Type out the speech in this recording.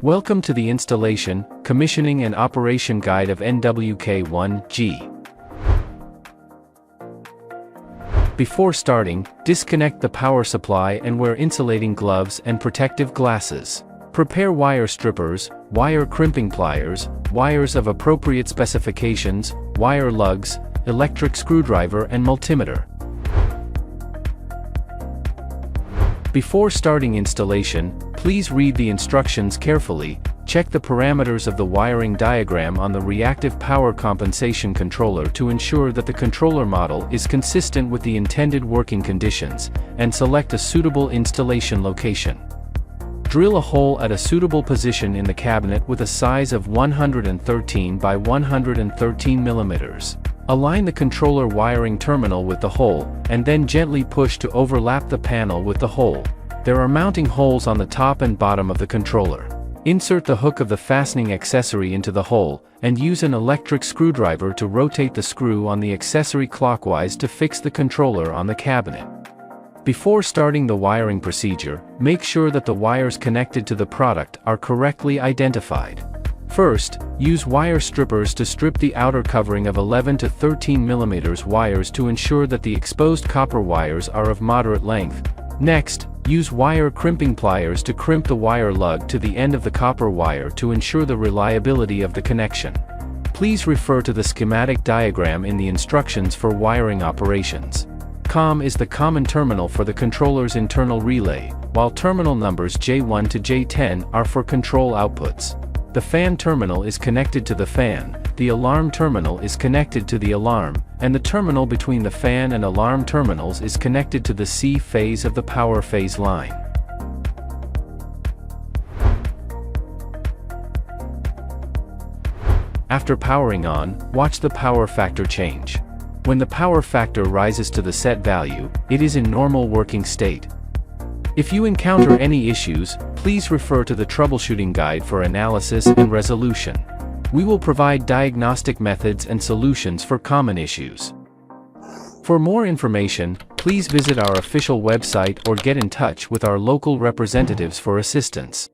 Welcome to the installation, commissioning and operation guide of NWK1-G. Before starting, disconnect the power supply and wear insulating gloves and protective glasses. Prepare wire strippers, wire crimping pliers, wires of appropriate specifications, wire lugs, electric screwdriver and multimeter. Before starting installation, please read the instructions carefully, check the parameters of the wiring diagram on the reactive power compensation controller to ensure that the controller model is consistent with the intended working conditions, and select a suitable installation location. Drill a hole at a suitable position in the cabinet with a size of 113 by 113 millimeters. Align the controller wiring terminal with the hole, and then gently push to overlap the panel with the hole. There are mounting holes on the top and bottom of the controller. Insert the hook of the fastening accessory into the hole, and use an electric screwdriver to rotate the screw on the accessory clockwise to fix the controller on the cabinet. Before starting the wiring procedure, make sure that the wires connected to the product are correctly identified. First, use wire strippers to strip the outer covering of 11 to 13 mm wires to ensure that the exposed copper wires are of moderate length. Next, use wire crimping pliers to crimp the wire lug to the end of the copper wire to ensure the reliability of the connection. Please refer to the schematic diagram in the instructions for wiring operations. COM is the common terminal for the controller's internal relay, while terminal numbers J1 to J10 are for control outputs. The fan terminal is connected to the fan, the alarm terminal is connected to the alarm, and the terminal between the fan and alarm terminals is connected to the C phase of the power phase line. After powering on, watch the power factor change. When the power factor rises to the set value, it is in normal working state. If you encounter any issues, please refer to the troubleshooting guide for analysis and resolution. We will provide diagnostic methods and solutions for common issues. For more information, please visit our official website or get in touch with our local representatives for assistance.